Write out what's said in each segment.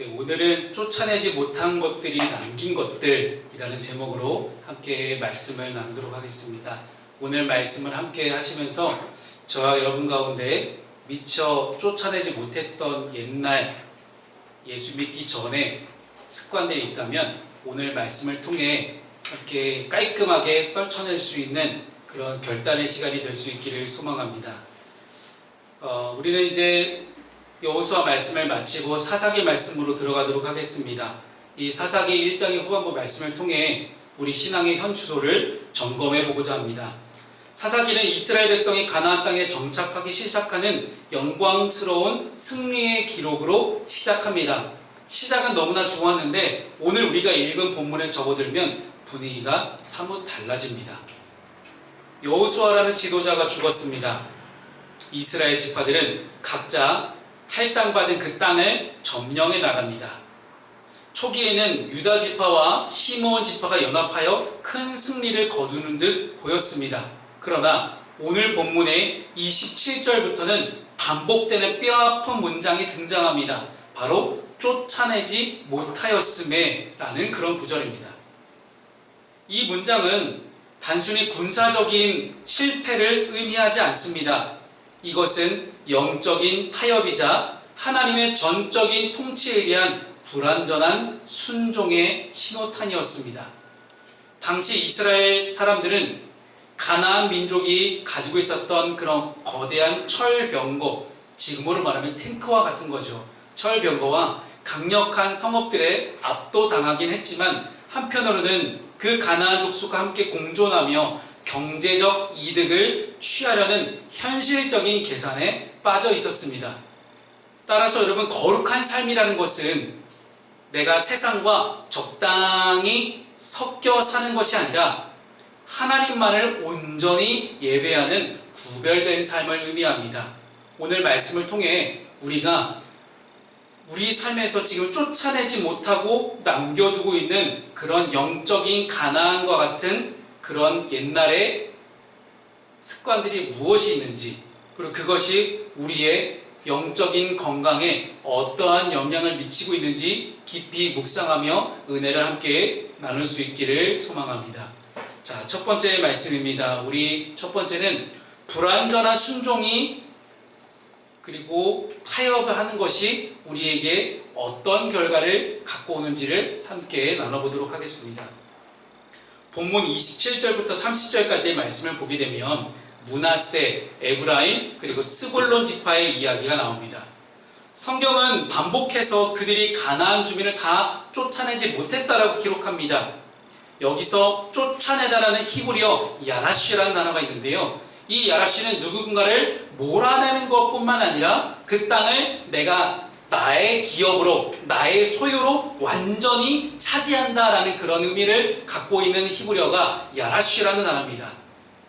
네, 오늘은 쫓아내지 못한 것들이 남긴 것들이라는 제목으로 함께 말씀을 나누도록 하겠습니다. 오늘 말씀을 함께 하시면서 저와 여러분 가운데 미처 쫓아내지 못했던 옛날 예수 믿기 전에 습관들이 있다면 오늘 말씀을 통해 함께 깔끔하게 떨쳐낼 수 있는 그런 결단의 시간이 될 수 있기를 소망합니다. 우리는 이제 여호수아 말씀을 마치고 사사기 말씀으로 들어가도록 하겠습니다. 이 사사기 1장의 후반부 말씀을 통해 우리 신앙의 현 주소를 점검해 보고자 합니다. 사사기는 이스라엘 백성이 가나안 땅에 정착하기 시작하는 영광스러운 승리의 기록으로 시작합니다. 시작은 너무나 좋았는데 오늘 우리가 읽은 본문에 접어들면 분위기가 사뭇 달라집니다. 여호수아라는 지도자가 죽었습니다. 이스라엘 지파들은 각자 할당받은 그 땅을 점령해 나갑니다. 초기에는 유다 지파와 시므온 지파가 연합하여 큰 승리를 거두는 듯 보였습니다. 그러나 오늘 본문의 27절부터는 반복되는 뼈아픈 문장이 등장합니다. 바로 쫓아내지 못하였음에 라는 그런 구절입니다. 이 문장은 단순히 군사적인 실패를 의미하지 않습니다. 이것은 영적인 타협이자 하나님의 전적인 통치에 대한 불완전한 순종의 신호탄이었습니다. 당시 이스라엘 사람들은 가나안 민족이 가지고 있었던 그런 거대한 철병거, 지금으로 말하면 탱크와 같은 거죠. 철병거와 강력한 성읍들에 압도당하긴 했지만 한편으로는 그 가나안 족속과 함께 공존하며 경제적 이득을 취하려는 현실적인 계산에 빠져 있었습니다. 따라서 여러분, 거룩한 삶이라는 것은 내가 세상과 적당히 섞여 사는 것이 아니라 하나님만을 온전히 예배하는 구별된 삶을 의미합니다. 오늘 말씀을 통해 우리가 우리 삶에서 지금 쫓아내지 못하고 남겨두고 있는 그런 영적인 가나안과 같은 그런 옛날의 습관들이 무엇이 있는지, 그리고 그것이 우리의 영적인 건강에 어떠한 영향을 미치고 있는지 깊이 묵상하며 은혜를 함께 나눌 수 있기를 소망합니다. 자, 첫 번째 말씀입니다. 우리 첫 번째는 불완전한 순종이 그리고 타협을 하는 것이 우리에게 어떤 결과를 갖고 오는지를 함께 나눠보도록 하겠습니다. 본문 27절부터 30절까지의 말씀을 보게 되면 므낫세, 에브라임, 그리고 스불론 지파의 이야기가 나옵니다. 성경은 반복해서 그들이 가나안 주민을 다 쫓아내지 못했다라고 기록합니다. 여기서 쫓아내다라는 히브리어 야라시라는 단어가 있는데요. 이 야라시는 누군가를 몰아내는 것뿐만 아니라 그 땅을 내가 나의 기업으로, 나의 소유로 완전히 차지한다라는 그런 의미를 갖고 있는 히브리어가 야라시라는 단어입니다.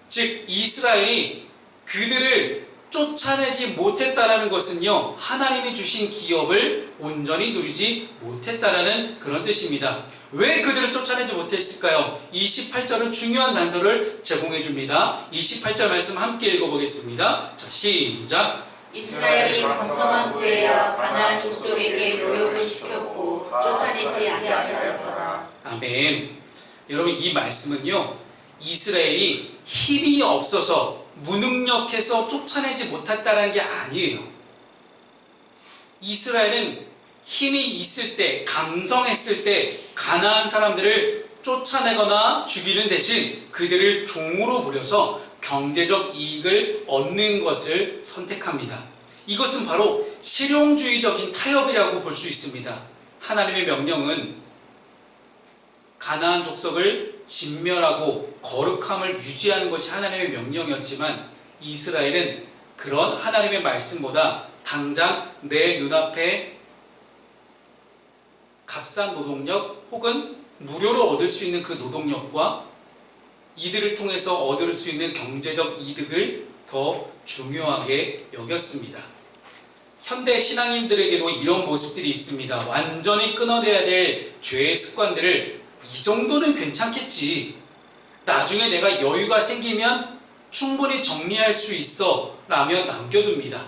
즉, 이스라엘이 그들을 쫓아내지 못했다라는 것은요, 하나님이 주신 기업을 온전히 누리지 못했다라는 그런 뜻입니다. 왜 그들을 쫓아내지 못했을까요? 28절은 중요한 단서를 제공해 줍니다. 28절 말씀 함께 읽어보겠습니다. 자, 시작! 이스라엘이 번성한 후에야 가나안 족속에게 노역을 시켰고 쫓아내지 아니하였더라. 아멘. 여러분, 이 말씀은요, 이스라엘이 힘이 없어서 무능력해서 쫓아내지 못했다는 게 아니에요. 이스라엘은 힘이 있을 때, 강성했을 때 가나안 사람들을 쫓아내거나 죽이는 대신 그들을 종으로 부려서 경제적 이익을 얻는 것을 선택합니다. 이것은 바로 실용주의적인 타협이라고 볼 수 있습니다. 하나님의 명령은 가나안 족속을 진멸하고 거룩함을 유지하는 것이 하나님의 명령이었지만 이스라엘은 그런 하나님의 말씀보다 당장 내 눈앞에 값싼 노동력 혹은 무료로 얻을 수 있는 그 노동력과 이들을 통해서 얻을 수 있는 경제적 이득을 더 중요하게 여겼습니다. 현대 신앙인들에게도 이런 모습들이 있습니다. 완전히 끊어내야 될 죄의 습관들을 이 정도는 괜찮겠지, 나중에 내가 여유가 생기면 충분히 정리할 수 있어 라며 남겨둡니다.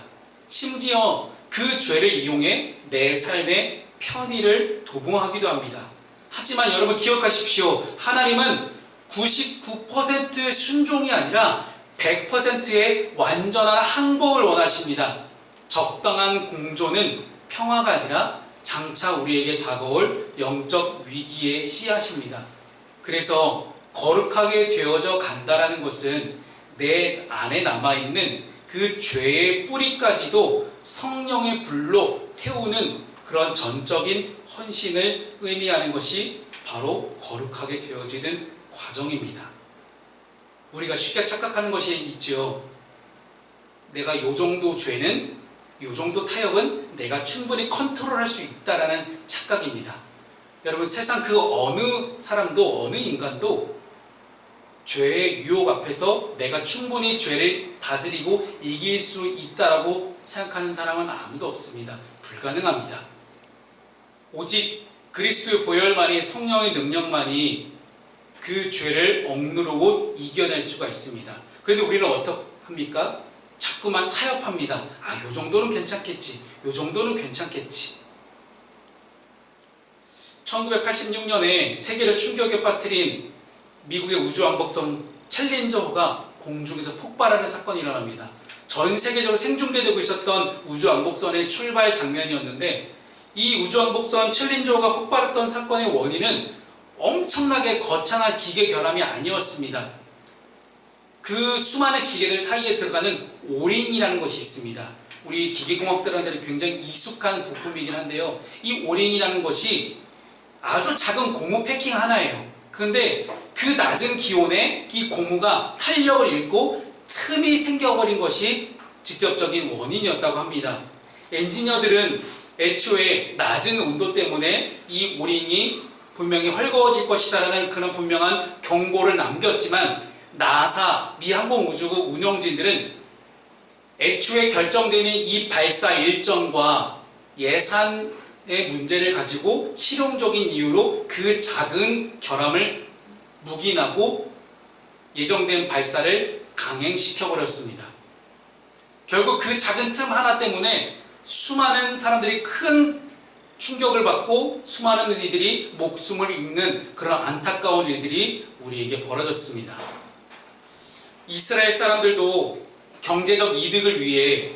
심지어 그 죄를 이용해 내 삶에 편의를 도모하기도 합니다. 하지만 여러분 기억하십시오. 하나님은 99%의 순종이 아니라 100%의 완전한 항복을 원하십니다. 적당한 공존은 평화가 아니라 장차 우리에게 다가올 영적 위기의 씨앗입니다. 그래서 거룩하게 되어져 간다라는 것은 내 안에 남아있는 그 죄의 뿌리까지도 성령의 불로 태우는 그런 전적인 헌신을 의미하는 것이 바로 거룩하게 되어지는 과정입니다. 우리가 쉽게 착각하는 것이 있죠. 내가 요 정도 죄는, 요 정도 타협은 내가 충분히 컨트롤할 수 있다라는 착각입니다. 여러분 세상 그 어느 사람도 어느 인간도 죄의 유혹 앞에서 내가 충분히 죄를 다스리고 이길 수 있다라고 생각하는 사람은 아무도 없습니다. 불가능합니다. 오직 그리스도의 보혈만이, 성령의 능력만이 그 죄를 억누르고 이겨낼 수가 있습니다. 그런데 우리는 어떡합니까? 자꾸만 타협합니다. 요 정도는 괜찮겠지. 요 정도는 괜찮겠지. 1986년에 세계를 충격에 빠뜨린 미국의 우주왕복선 챌린저가 공중에서 폭발하는 사건이 일어납니다. 전 세계적으로 생중계되고 있었던 우주왕복선의 출발 장면이었는데 이 우주왕복선 챌린저가 폭발했던 사건의 원인은 엄청나게 거창한 기계 결함이 아니었습니다. 그 수많은 기계들 사이에 들어가는 오링이라는 것이 있습니다. 우리 기계공학들한테는 굉장히 익숙한 부품이긴 한데요. 이 오링이라는 것이 아주 작은 고무 패킹 하나예요. 그런데 그 낮은 기온에 이 고무가 탄력을 잃고 틈이 생겨버린 것이 직접적인 원인이었다고 합니다. 엔지니어들은 애초에 낮은 온도 때문에 이 오링이 분명히 헐거워질 것이라는 그런 분명한 경고를 남겼지만 나사, 미 항공우주국 운영진들은 애초에 결정되는 이 발사 일정과 예산의 문제를 가지고 실용적인 이유로 그 작은 결함을 묵인하고 예정된 발사를 강행시켜버렸습니다. 결국 그 작은 틈 하나 때문에 수많은 사람들이 큰 충격을 받고 수많은 이들이 목숨을 잃는 그런 안타까운 일들이 우리에게 벌어졌습니다. 이스라엘 사람들도 경제적 이득을 위해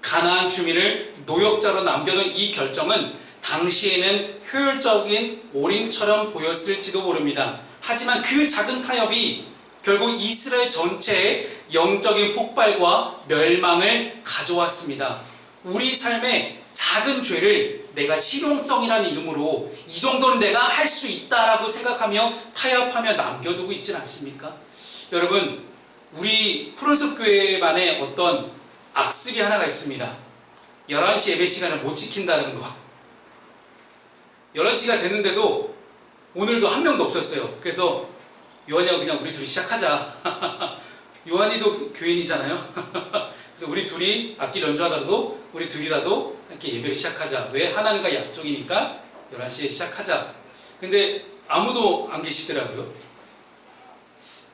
가나안 주민을 노역자로 남겨둔 이 결정은 당시에는 효율적인 오링처럼 보였을지도 모릅니다. 하지만 그 작은 타협이 결국 이스라엘 전체의 영적인 폭발과 멸망을 가져왔습니다. 우리 삶에 작은 죄를 내가 실용성이라는 이름으로 이 정도는 내가 할 수 있다라고 생각하며 타협하며 남겨두고 있지는 않습니까? 여러분, 우리 푸른숲 교회만의 어떤 악습이 하나가 있습니다. 11시 예배 시간을 못 지킨다는 거. 11시가 됐는데도 오늘도 한 명도 없었어요. 그래서 요한이가 그냥 우리 둘이 시작하자. 요한이도 교인이잖아요. 그래서 우리 둘이 악기 연주하다가도 우리 둘이라도 이렇게 예배를 시작하자. 왜? 하나님과 약속이니까 11시에 시작하자. 근데 아무도 안 계시더라고요.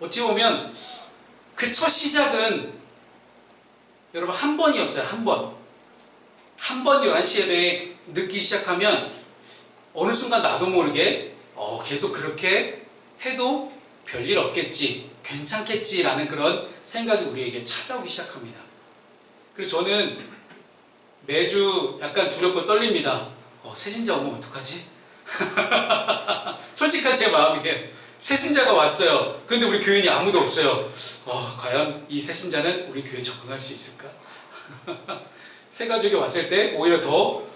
어찌 보면 그 첫 시작은 여러분 한 번이었어요. 한 번. 한 번 11시 예배에 늦기 시작하면 어느 순간 나도 모르게 계속 그렇게 해도 별일 없겠지, 괜찮겠지라는 그런 생각이 우리에게 찾아오기 시작합니다. 그래서 저는 매주 약간 두렵고 떨립니다. 새신자 오면 어떡하지? 솔직한 제 마음이에요. 새신자가 왔어요. 그런데 우리 교인이 아무도 없어요. 과연 이 새신자는 우리 교회에 적응할 수 있을까? 새 가족이 왔을 때 오히려 더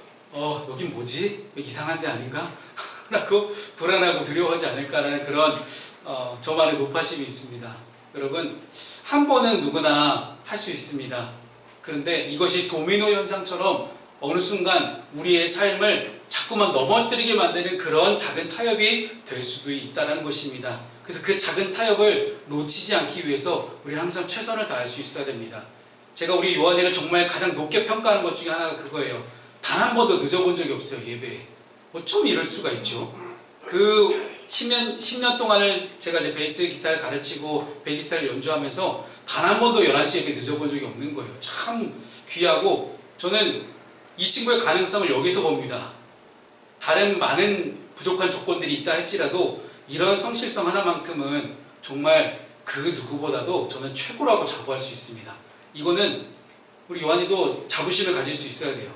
여긴 뭐지? 이상한 데 아닌가? 라고 불안하고 두려워하지 않을까라는 그런 저만의 노파심이 있습니다. 여러분, 한 번은 누구나 할 수 있습니다. 그런데 이것이 도미노 현상처럼 어느 순간 우리의 삶을 자꾸만 넘어뜨리게 만드는 그런 작은 타협이 될 수도 있다는 것입니다. 그래서 그 작은 타협을 놓치지 않기 위해서 우리는 항상 최선을 다할 수 있어야 됩니다. 제가 우리 요한이를 정말 가장 높게 평가하는 것 중에 하나가 그거예요. 단 한 번도 늦어본 적이 없어요, 예배에. 어쩜 이럴 수가 있죠? 그 10년 동안을 제가 이제 베이스 기타를 가르치고 베이스타를 연주하면서 단 한 번도 11시 예배 늦어본 적이 없는 거예요. 참 귀하고 저는 이 친구의 가능성을 여기서 봅니다. 다른 많은 부족한 조건들이 있다 할지라도 이런 성실성 하나만큼은 정말 그 누구보다도 저는 최고라고 자부할 수 있습니다. 이거는 우리 요한이도 자부심을 가질 수 있어야 돼요.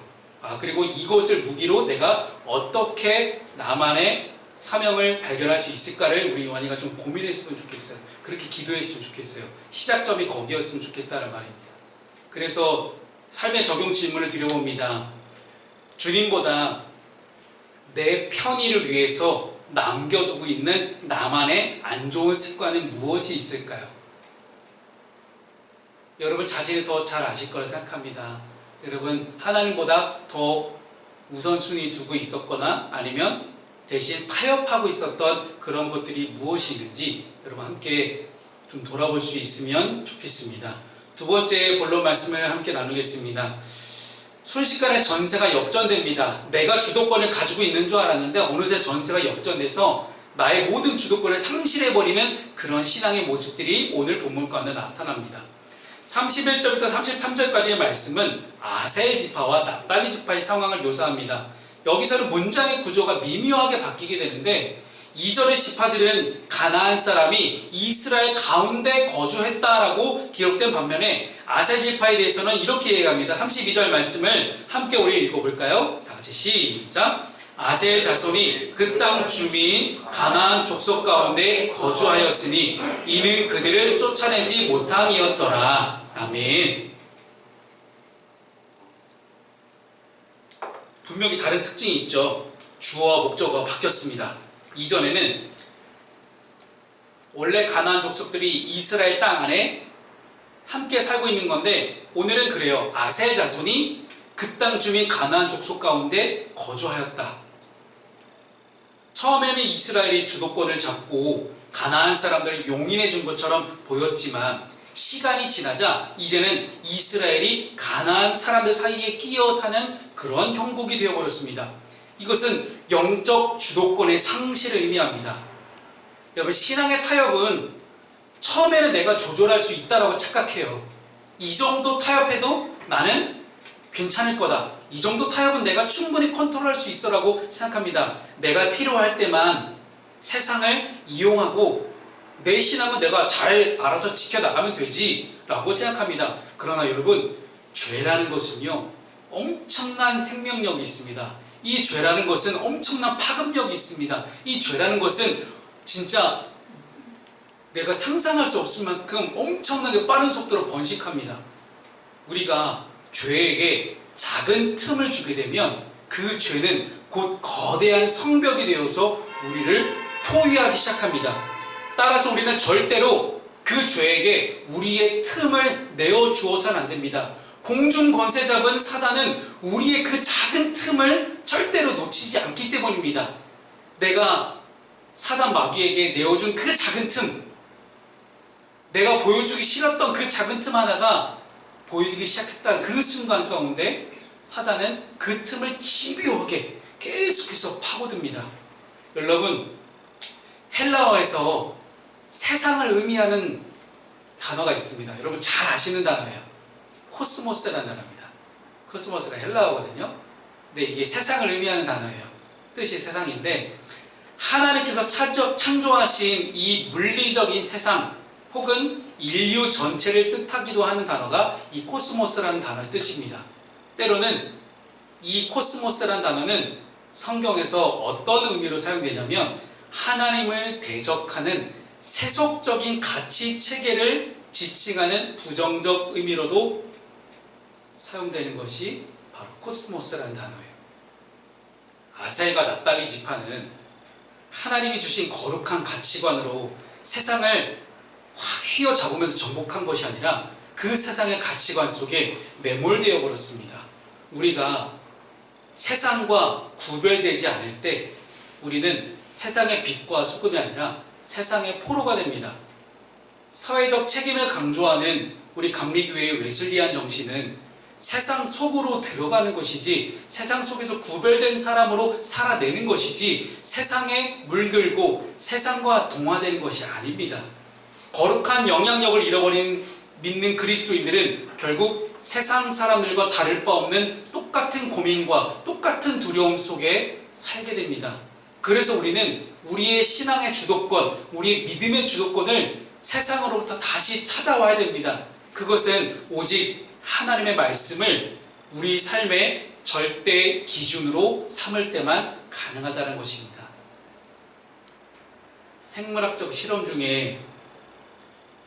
그리고 이것을 무기로 내가 어떻게 나만의 사명을 발견할 수 있을까를 우리 요한이가 좀 고민했으면 좋겠어요. 그렇게 기도했으면 좋겠어요. 시작점이 거기였으면 좋겠다는 말입니다. 그래서 삶의 적용 질문을 드려봅니다. 주님보다 내 편의를 위해서 남겨두고 있는 나만의 안 좋은 습관은 무엇이 있을까요? 여러분 자신이 더 잘 아실 거라 생각합니다. 여러분 하나님보다 더 우선순위 두고 있었거나 아니면 대신 타협하고 있었던 그런 것들이 무엇이 있는지 여러분 함께 좀 돌아볼 수 있으면 좋겠습니다. 두 번째 본론 말씀을 함께 나누겠습니다. 순식간에 전세가 역전됩니다. 내가 주도권을 가지고 있는 줄 알았는데 어느새 전세가 역전돼서 나의 모든 주도권을 상실해버리는 그런 신앙의 모습들이 오늘 본문 가운데 나타납니다. 31절부터 33절까지의 말씀은 아셀 지파와 납달리 지파의 상황을 묘사합니다. 여기서는 문장의 구조가 미묘하게 바뀌게 되는데 2절의 지파들은 가나안 사람이 이스라엘 가운데 거주했다라고 기록된 반면에 아셀 지파에 대해서는 이렇게 얘기합니다. 32절 말씀을 함께 우리 읽어볼까요? 다 같이 시작! 아셀 자손이 그 땅 주민 가나안 족속 가운데 거주하였으니 이는 그들을 쫓아내지 못함이었더라. 아멘. 분명히 다른 특징이 있죠. 주어와 목적어가 바뀌었습니다. 이전에는 원래 가나안 족속들이 이스라엘 땅 안에 함께 살고 있는 건데 오늘은 그래요. 아셀 자손이 그 땅 주민 가나안 족속 가운데 거주하였다. 처음에는 이스라엘이 주도권을 잡고 가나안 사람들을 용인해 준 것처럼 보였지만 시간이 지나자 이제는 이스라엘이 가나안 사람들 사이에 끼어 사는 그런 형국이 되어버렸습니다. 이것은 영적 주도권의 상실을 의미합니다. 여러분 신앙의 타협은 처음에는 내가 조절할 수 있다고 착각해요. 이 정도 타협해도 나는 괜찮을 거다. 이 정도 타협은 내가 충분히 컨트롤할 수 있어라고 생각합니다. 내가 필요할 때만 세상을 이용하고 내 신앙은 내가 잘 알아서 지켜나가면 되지 라고 생각합니다. 그러나 여러분 죄라는 것은요 엄청난 생명력이 있습니다. 이 죄라는 것은 엄청난 파급력이 있습니다. 이 죄라는 것은 진짜 내가 상상할 수 없을 만큼 엄청나게 빠른 속도로 번식합니다. 우리가 죄에게 작은 틈을 주게 되면 그 죄는 곧 거대한 성벽이 되어서 우리를 포위하기 시작합니다. 따라서 우리는 절대로 그 죄에게 우리의 틈을 내어주어서는 안 됩니다. 공중 권세 잡은 사단은 우리의 그 작은 틈을 절대로 놓치지 않기 때문입니다. 내가 사단 마귀에게 내어준 그 작은 틈, 내가 보여주기 싫었던 그 작은 틈 하나가 보이기 시작했다는 그 순간 가운데 사단은 그 틈을 집요하게 계속해서 파고듭니다. 여러분 헬라어에서 세상을 의미하는 단어가 있습니다. 여러분 잘 아시는 단어예요. 코스모스라는 단어입니다. 코스모스가 헬라어거든요. 근데 이게 세상을 의미하는 단어예요. 뜻이 세상인데 하나님께서 창조하신 이 물리적인 세상 혹은 인류 전체를 뜻하기도 하는 단어가 이 코스모스라는 단어의 뜻입니다. 때로는 이 코스모스라는 단어는 성경에서 어떤 의미로 사용되냐면 하나님을 대적하는 세속적인 가치 체계를 지칭하는 부정적 의미로도 사용되는 것이 바로 코스모스라는 단어예요. 아셀과 납달리 지파는 하나님이 주신 거룩한 가치관으로 세상을 확 휘어잡으면서 정복한 것이 아니라 그 세상의 가치관 속에 매몰되어 버렸습니다. 우리가 세상과 구별되지 않을 때 우리는 세상의 빛과 소금이 아니라 세상의 포로가 됩니다. 사회적 책임을 강조하는 우리 감리교회의 웨슬리안 정신은 세상 속으로 들어가는 것이지 세상 속에서 구별된 사람으로 살아내는 것이지 세상에 물들고 세상과 동화되는 것이 아닙니다. 거룩한 영향력을 잃어버린 믿는 그리스도인들은 결국 세상 사람들과 다를 바 없는 똑같은 고민과 똑같은 두려움 속에 살게 됩니다. 그래서 우리는 우리의 신앙의 주도권, 우리의 믿음의 주도권을 세상으로부터 다시 찾아와야 됩니다. 그것은 오직 하나님의 말씀을 우리 삶의 절대 기준으로 삼을 때만 가능하다는 것입니다. 생물학적 실험 중에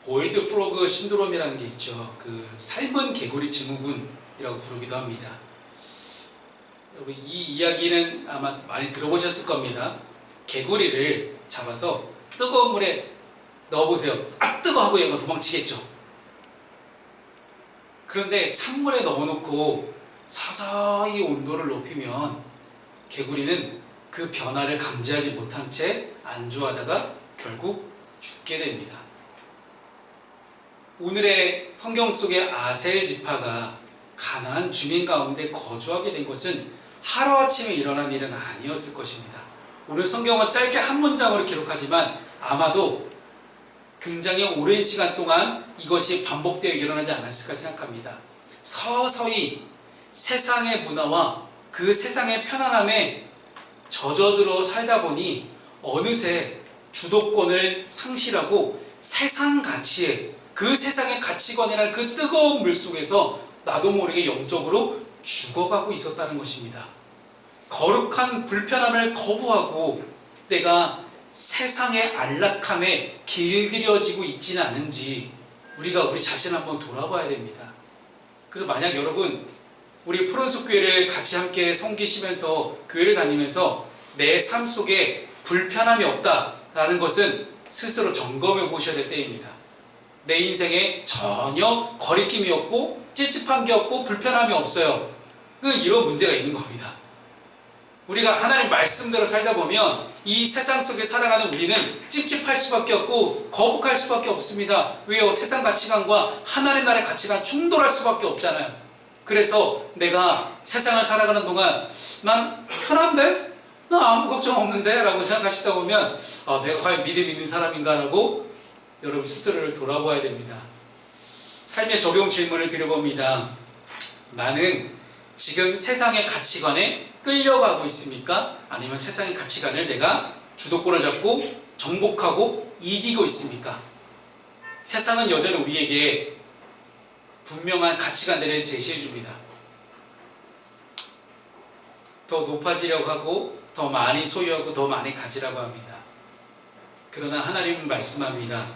보일드 프로그 신드롬이라는 게 있죠. 그 삶은 개구리 증후군이라고 부르기도 합니다. 여러분, 이 이야기는 아마 많이 들어보셨을 겁니다. 개구리를 잡아서 뜨거운 물에 넣어보세요. 아, 뜨거 하고 얘가 도망치겠죠. 그런데 찬물에 넣어놓고 서서히 온도를 높이면 개구리는 그 변화를 감지하지 못한 채 안주하다가 결국 죽게 됩니다. 오늘의 성경 속의 아셀 지파가 가나안 주민 가운데 거주하게 된 것은 하루아침에 일어난 일은 아니었을 것입니다. 오늘 성경은 짧게 한 문장으로 기록하지만 아마도 굉장히 오랜 시간 동안 이것이 반복되어 일어나지 않았을까 생각합니다. 서서히 세상의 문화와 그 세상의 편안함에 젖어들어 살다 보니 어느새 주도권을 상실하고 세상 가치에, 그 세상의 가치관이라는 그 뜨거운 물 속에서 나도 모르게 영적으로 죽어가고 있었다는 것입니다. 거룩한 불편함을 거부하고 내가 세상의 안락함에 길들여지고 있지는 않은지 우리가 우리 자신 한번 돌아봐야 됩니다. 그래서 만약 여러분 우리 푸른숲 교회를 같이 함께 섬기시면서 교회를 다니면서 내 삶 속에 불편함이 없다라는 것은 스스로 점검해 보셔야 될 때입니다. 내 인생에 전혀 거리낌이 없고 찝찝한 게 없고 불편함이 없어요. 이런 문제가 있는 겁니다. 우리가 하나님 말씀대로 살다 보면 이 세상 속에 살아가는 우리는 찝찝할 수밖에 없고 거북할 수밖에 없습니다. 왜요? 세상 가치관과 하나님 나라의 가치관 충돌할 수밖에 없잖아요. 그래서 내가 세상을 살아가는 동안 난 편한데? 나 아무 걱정 없는데? 라고 생각하시다 보면 내가 과연 믿음 있는 사람인가? 라고 여러분 스스로를 돌아봐야 됩니다. 삶의 적용 질문을 드려봅니다. 나는 지금 세상의 가치관에 끌려가고 있습니까? 아니면 세상의 가치관을 내가 주도권을 잡고 정복하고 이기고 있습니까? 세상은 여전히 우리에게 분명한 가치관들을 제시해 줍니다. 더 높아지려고 하고 더 많이 소유하고 더 많이 가지라고 합니다. 그러나 하나님은 말씀합니다.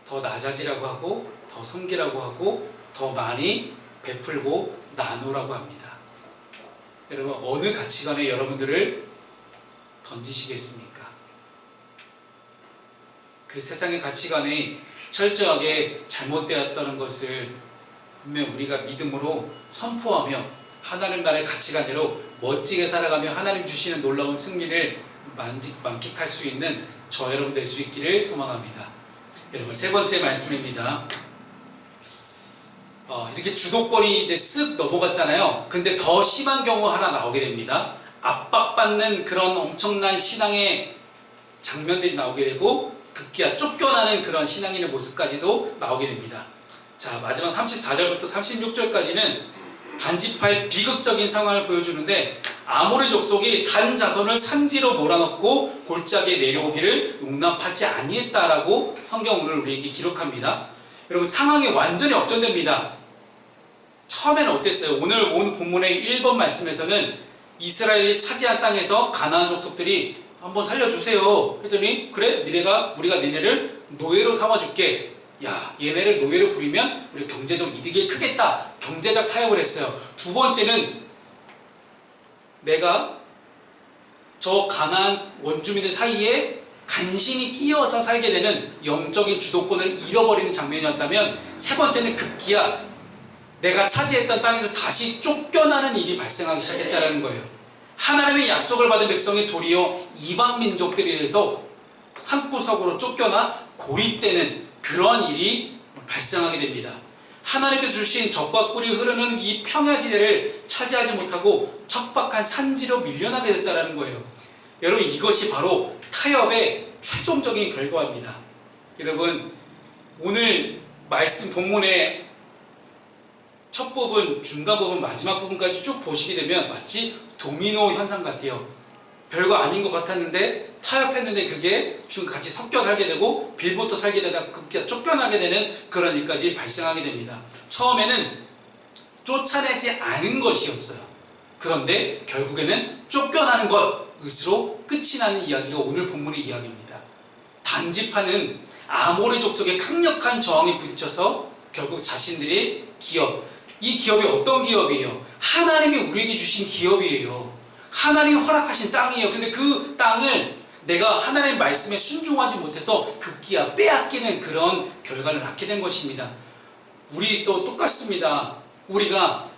더 낮아지라고 하고 더 섬기라고 하고 더 많이 베풀고 나누라고 합니다. 여러분, 어느 가치관에 여러분들을 던지시겠습니까? 그 세상의 가치관이 철저하게 잘못되었다는 것을 분명 우리가 믿음으로 선포하며 하나님 나라의 가치관대로 멋지게 살아가며 하나님 주시는 놀라운 승리를 만끽할 수 있는 저 여러분 될 수 있기를 소망합니다. 여러분, 세 번째 말씀입니다. 이렇게 주도권이 이제 쓱 넘어갔잖아요. 근데 더 심한 경우 하나 나오게 됩니다. 압박받는 그런 엄청난 신앙의 장면들이 나오게 되고 급기야 쫓겨나는 그런 신앙인의 모습까지도 나오게 됩니다. 자, 마지막 34절부터 36절까지는 반집할 비극적인 상황을 보여주는데 아모리 족속이 단 자손을 산지로 몰아넣고 골짜기에 내려오기를 용납하지 아니했다라고 성경 오늘 우리에게 기록합니다. 여러분, 상황이 완전히 역전됩니다. 처음에는 어땠어요? 오늘 본문의 1번 말씀에서는 이스라엘이 차지한 땅에서 가나안 족속들이 한번 살려주세요 했더니 그래? 우리가 니네를 노예로 삼아줄게. 야, 얘네를 노예로 부리면 우리 경제적 이득이 크겠다. 경제적 타협을 했어요. 두 번째는 내가 저 가나안 원주민들 사이에 간신히 끼어서 살게 되는 영적인 주도권을 잃어버리는 장면이었다면, 세 번째는 급기야 내가 차지했던 땅에서 다시 쫓겨나는 일이 발생하기 시작했다는 거예요. 하나님의 약속을 받은 백성이 도리어 이방 민족들에 대해서 산구석으로 쫓겨나 고립되는 그런 일이 발생하게 됩니다. 하나님께서 주신 적과 꿀이 흐르는 이 평야지대를 차지하지 못하고 척박한 산지로 밀려나게 됐다는 거예요. 여러분, 이것이 바로 타협의 최종적인 결과입니다. 여러분, 오늘 말씀 본문의 첫 부분, 중간 부분, 마지막 부분까지 쭉 보시게 되면 마치 도미노 현상 같아요. 별거 아닌 것 같았는데 타협했는데 그게 지금 같이 섞여 살게 되고 빌부터 살게 되다가 급기야 쫓겨나게 되는 그런 일까지 발생하게 됩니다. 처음에는 쫓아내지 않은 것이었어요. 그런데 결국에는 쫓겨나는 것으로 끝이 나는 이야기가 오늘 본문의 이야기입니다. 단지파는 아모리 족속의 강력한 저항에 부딪혀서 결국 자신들의 기업, 이 기업이 어떤 기업이에요? 하나님이 우리에게 주신 기업이에요. 하나님이 허락하신 땅이에요. 근데 그 땅을 내가 하나님의 말씀에 순종하지 못해서 급기야 빼앗기는 그런 결과를 낳게 된 것입니다. 우리도 똑같습니다. 우리가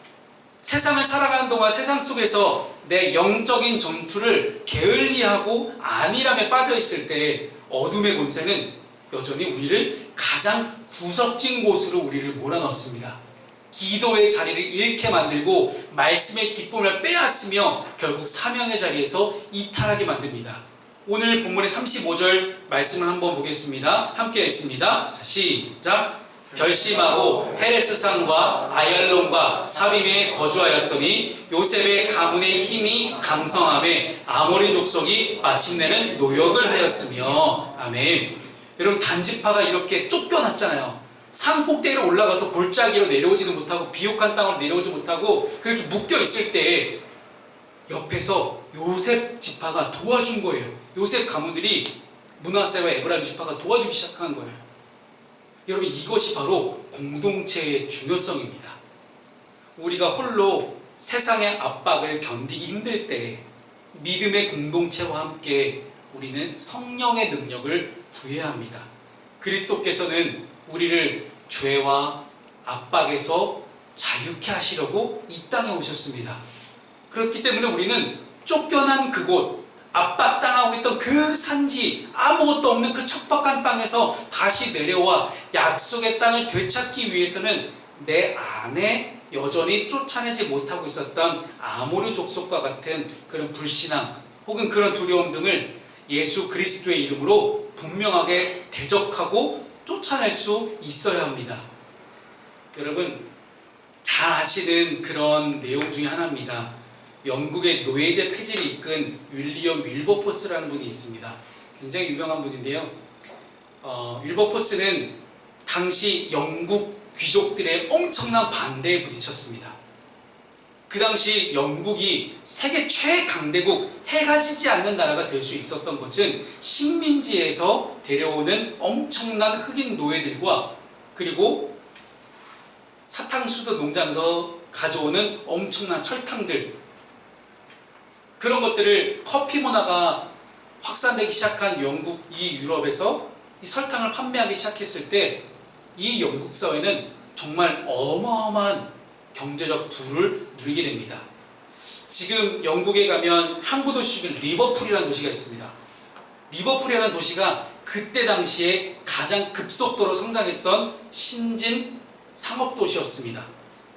세상을 살아가는 동안 세상 속에서 내 영적인 전투를 게을리하고 안일함에 빠져 있을 때 어둠의 권세는 여전히 우리를 가장 구석진 곳으로 우리를 몰아넣습니다. 기도의 자리를 잃게 만들고 말씀의 기쁨을 빼앗으며 결국 사명의 자리에서 이탈하게 만듭니다. 오늘 본문의 35절 말씀을 한번 보겠습니다. 함께 읽습니다. 자, 시작. 결심하고 헤레스 산과 아얄론과 사빔에 거주하였더니 요셉의 가문의 힘이 강성함에 아모리 족속이 마침내는 노역을 하였으며. 아멘. 여러분, 단지파가 이렇게 쫓겨났잖아요. 산 꼭대기로 올라가서 골짜기로 내려오지도 못하고 비옥한 땅으로 내려오지 못하고 그렇게 묶여 있을 때 옆에서 요셉 지파가 도와준 거예요. 요셉 가문들이 므낫세와 에브라임 지파가 도와주기 시작한 거예요. 여러분, 이것이 바로 공동체의 중요성입니다. 우리가 홀로 세상의 압박을 견디기 힘들 때 믿음의 공동체와 함께 우리는 성령의 능력을 구해야 합니다. 그리스도께서는 우리를 죄와 압박에서 자유케 하시려고 이 땅에 오셨습니다. 그렇기 때문에 우리는 쫓겨난 그곳, 압박당하고 있던 그 산지, 아무것도 없는 그 척박한 땅에서 다시 내려와 약속의 땅을 되찾기 위해서는 내 안에 여전히 쫓아내지 못하고 있었던 아모리 족속과 같은 그런 불신앙 혹은 그런 두려움 등을 예수 그리스도의 이름으로 분명하게 대적하고 쫓아낼 수 있어야 합니다. 여러분, 잘 아시는 그런 내용 중에 하나입니다. 영국의 노예제 폐지를 이끈 윌리엄 윌버포스라는 분이 있습니다. 굉장히 유명한 분인데요. 윌버포스는 당시 영국 귀족들의 엄청난 반대에 부딪혔습니다. 그 당시 영국이 세계 최강대국, 해가 지지 않는 나라가 될 수 있었던 것은 식민지에서 데려오는 엄청난 흑인 노예들과 그리고 사탕수도 농장에서 가져오는 엄청난 설탕들, 그런 것들을 커피 문화가 확산되기 시작한 영국, 이 유럽에서 이 설탕을 판매하기 시작했을 때 이 영국 사회는 정말 어마어마한 경제적 부를 누리게 됩니다. 지금 영국에 가면 항구 도시 중에 리버풀이라는 도시가 있습니다. 리버풀이라는 도시가 그때 당시에 가장 급속도로 성장했던 신진 상업도시였습니다.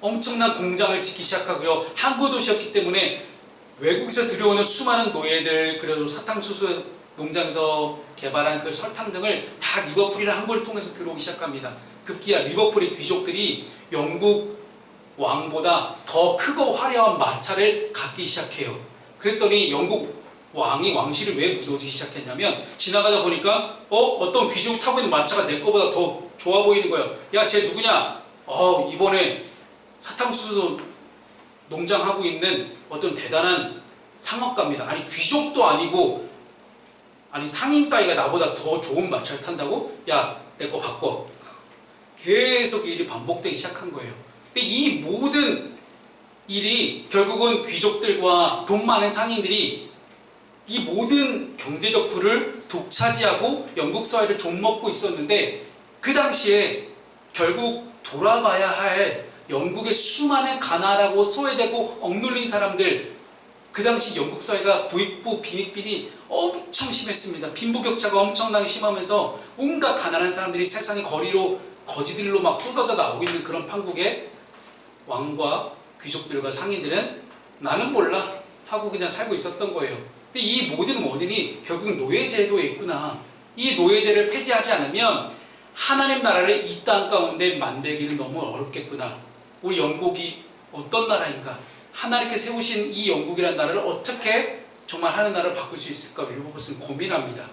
엄청난 공장을 짓기 시작하고요. 항구 도시였기 때문에 외국에서 들여오는 수많은 노예들, 그래도 사탕수수 농장에서 개발한 그 설탕 등을 다 리버풀이라는 항구를 통해서 들어오기 시작합니다. 급기야 리버풀의 귀족들이 영국 왕보다 더 크고 화려한 마차를 갖기 시작해요. 그랬더니 영국 왕이 왕실을 왜 무너지기 시작했냐면 지나가다 보니까 어떤 귀족 타고 있는 마차가 내 거보다 더 좋아 보이는 거예요. 야, 쟤 누구냐? 이번에 사탕수수 농장하고 있는 어떤 대단한 상업가입니다. 아니, 귀족도 아니고, 아니, 상인 따위가 나보다 더 좋은 마차를 탄다고? 야, 내 거 바꿔. 계속 일이 반복되기 시작한 거예요. 근데 이 모든 일이 결국은 귀족들과 돈 많은 상인들이 이 모든 경제적 부를 독차지하고 영국 사회를 좀먹고 있었는데, 그 당시에 결국 돌아가야 할 영국의 수많은 가난하고 소외되고 억눌린 사람들, 그 당시 영국 사회가 부익부 빈익빈이 엄청 심했습니다. 빈부격차가 엄청나게 심하면서 온갖 가난한 사람들이 세상의 거지들로 막 쏟아져 나오고 있는 그런 판국에 왕과 귀족들과 상인들은 나는 몰라 하고 그냥 살고 있었던 거예요. 근데 이 모든 원인이 결국 노예제도에 있구나. 이 노예제를 폐지하지 않으면 하나님 나라를 이 땅 가운데 만들기는 너무 어렵겠구나. 우리 영국이 어떤 나라인가? 하나님께 세우신 이 영국이라는 나라를 어떻게 정말 하는 나라를 바꿀 수 있을까 윌버포스는 고민합니다.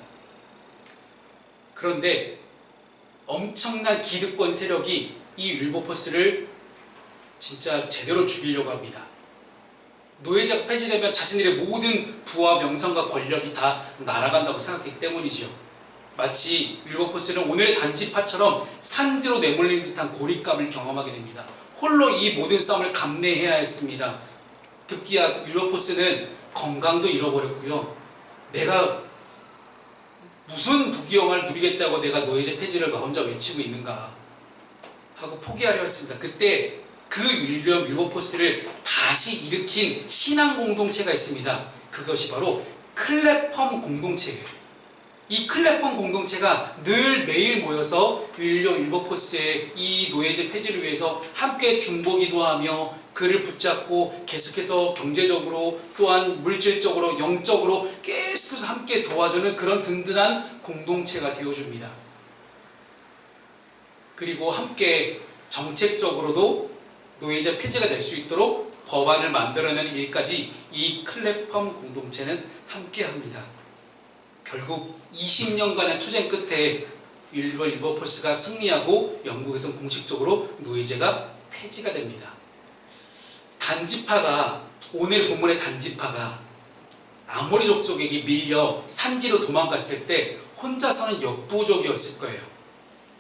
그런데 엄청난 기득권 세력이 이 윌버포스를 진짜 제대로 죽이려고 합니다. 노예제가 폐지되면 자신들의 모든 부와 명성과 권력이 다 날아간다고 생각했기 때문이지요. 마치 윌버포스는 오늘의 단지파처럼 산지로 내몰린 듯한 고립감을 경험하게 됩니다. 홀로 이 모든 싸움을 감내해야 했습니다. 급기야 윌버포스는 건강도 잃어버렸고요. 내가 무슨 부귀영화를 누리겠다고 내가 노예제 폐지를 나 혼자 외치고 있는가 하고 포기하려 했습니다. 그때 그 윌리엄 윌버포스를 다시 일으킨 신앙 공동체가 있습니다. 그것이 바로 클래펌 공동체예요. 이 클래펌 공동체가 늘 매일 모여서 윌리엄 윌버포스의 이 노예제 폐지를 위해서 함께 중보기도하며 그를 붙잡고 계속해서 경제적으로 또한 물질적으로 영적으로 계속해서 함께 도와주는 그런 든든한 공동체가 되어줍니다. 그리고 함께 정책적으로도 노예제 폐지가 될 수 있도록 법안을 만들어내는 일까지 이 클래펌 공동체는 함께합니다. 결국 20년간의 투쟁 끝에 윌버포스가 승리하고 영국에서 공식적으로 노예제가 폐지가 됩니다. 단지파가 오늘 본문의 단지파가 아모리 족속에게 밀려 산지로 도망갔을 때 혼자서는 역부족이었을 거예요.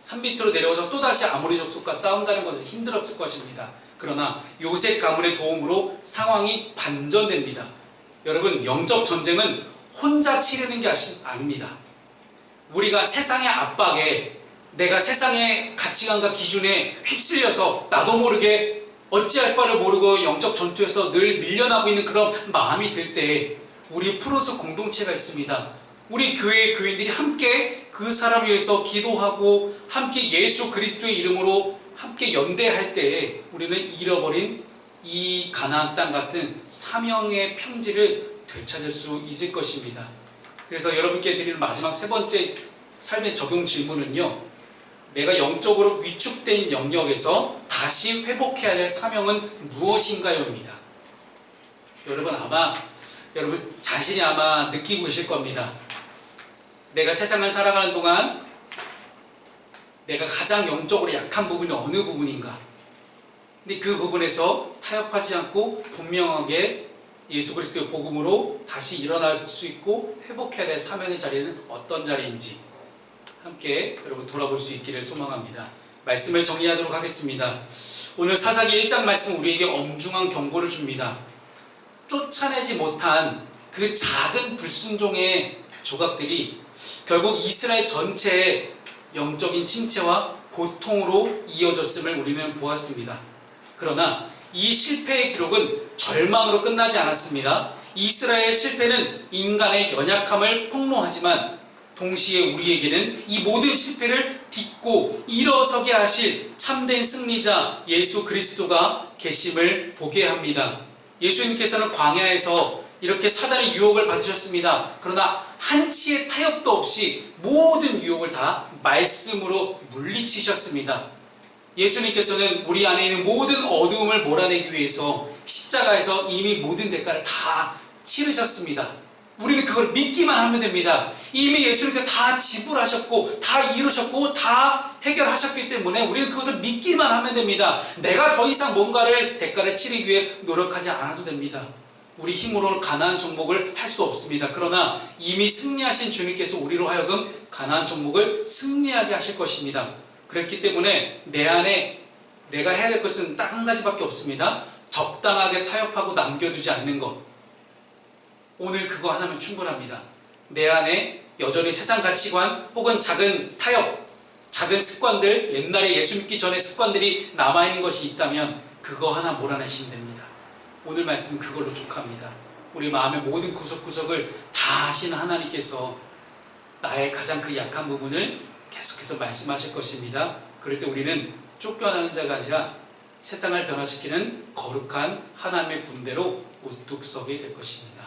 산 밑으로 내려와서 또다시 아모리 족속과 싸운다는 것은 힘들었을 것입니다. 그러나 요셉 가문의 도움으로 상황이 반전됩니다. 여러분, 영적 전쟁은 혼자 치르는 게 아닙니다. 우리가 세상의 압박에 내가 세상의 가치관과 기준에 휩쓸려서 나도 모르게 어찌할 바를 모르고 영적 전투에서 늘 밀려나고 있는 그런 마음이 들 때 우리 프로스 공동체가 있습니다. 우리 교회의 교인들이 함께 그 사람을 위해서 기도하고 함께 예수 그리스도의 이름으로 함께 연대할 때에 우리는 잃어버린 이 가나안 땅 같은 사명의 평지를 되찾을 수 있을 것입니다. 그래서 여러분께 드리는 마지막 세 번째 삶의 적용 질문은요, 내가 영적으로 위축된 영역에서 다시 회복해야 할 사명은 무엇인가요입니다. 여러분 자신이 아마 느끼고 계실 겁니다. 내가 세상을 살아가는 동안 내가 가장 영적으로 약한 부분이 어느 부분인가? 근데 그 부분에서 타협하지 않고 분명하게 예수 그리스도의 복음으로 다시 일어날 수 있고 회복해야 될 사명의 자리는 어떤 자리인지 함께 여러분 돌아볼 수 있기를 소망합니다. 말씀을 정리하도록 하겠습니다. 오늘 사사기 1장 말씀 우리에게 엄중한 경고를 줍니다. 쫓아내지 못한 그 작은 불순종의 조각들이 결국 이스라엘 전체의 영적인 침체와 고통으로 이어졌음을 우리는 보았습니다. 그러나 이 실패의 기록은 절망으로 끝나지 않았습니다. 이스라엘의 실패는 인간의 연약함을 폭로하지만 동시에 우리에게는 이 모든 실패를 딛고 일어서게 하실 참된 승리자 예수 그리스도가 계심을 보게 합니다. 예수님께서는 광야에서 이렇게 사단의 유혹을 받으셨습니다. 그러나 한치의 타협도 없이 모든 유혹을 다 말씀으로 물리치셨습니다. 예수님께서는 우리 안에 있는 모든 어두움을 몰아내기 위해서 십자가에서 이미 모든 대가를 다 치르셨습니다. 우리는 그걸 믿기만 하면 됩니다. 이미 예수님께서 다 지불하셨고 다 이루셨고 다 해결하셨기 때문에 우리는 그것을 믿기만 하면 됩니다. 내가 더 이상 뭔가를 대가를 치르기 위해 노력하지 않아도 됩니다. 우리 힘으로는 가나안 정복을 할 수 없습니다. 그러나 이미 승리하신 주님께서 우리로 하여금 가나안 정복을 승리하게 하실 것입니다. 그렇기 때문에 내 안에 내가 해야 될 것은 딱 한 가지밖에 없습니다. 적당하게 타협하고 남겨두지 않는 것. 오늘 그거 하나면 충분합니다. 내 안에 여전히 세상 가치관 혹은 작은 타협, 작은 습관들, 옛날에 예수 믿기 전에 습관들이 남아있는 것이 있다면 그거 하나 몰아내시면 됩니다. 오늘 말씀은 그걸로 족합니다. 우리 마음의 모든 구석구석을 다 아시는 하나님께서 나의 가장 그 약한 부분을 계속해서 말씀하실 것입니다. 그럴 때 우리는 쫓겨나는 자가 아니라 세상을 변화시키는 거룩한 하나님의 군대로 우뚝 서게 될 것입니다.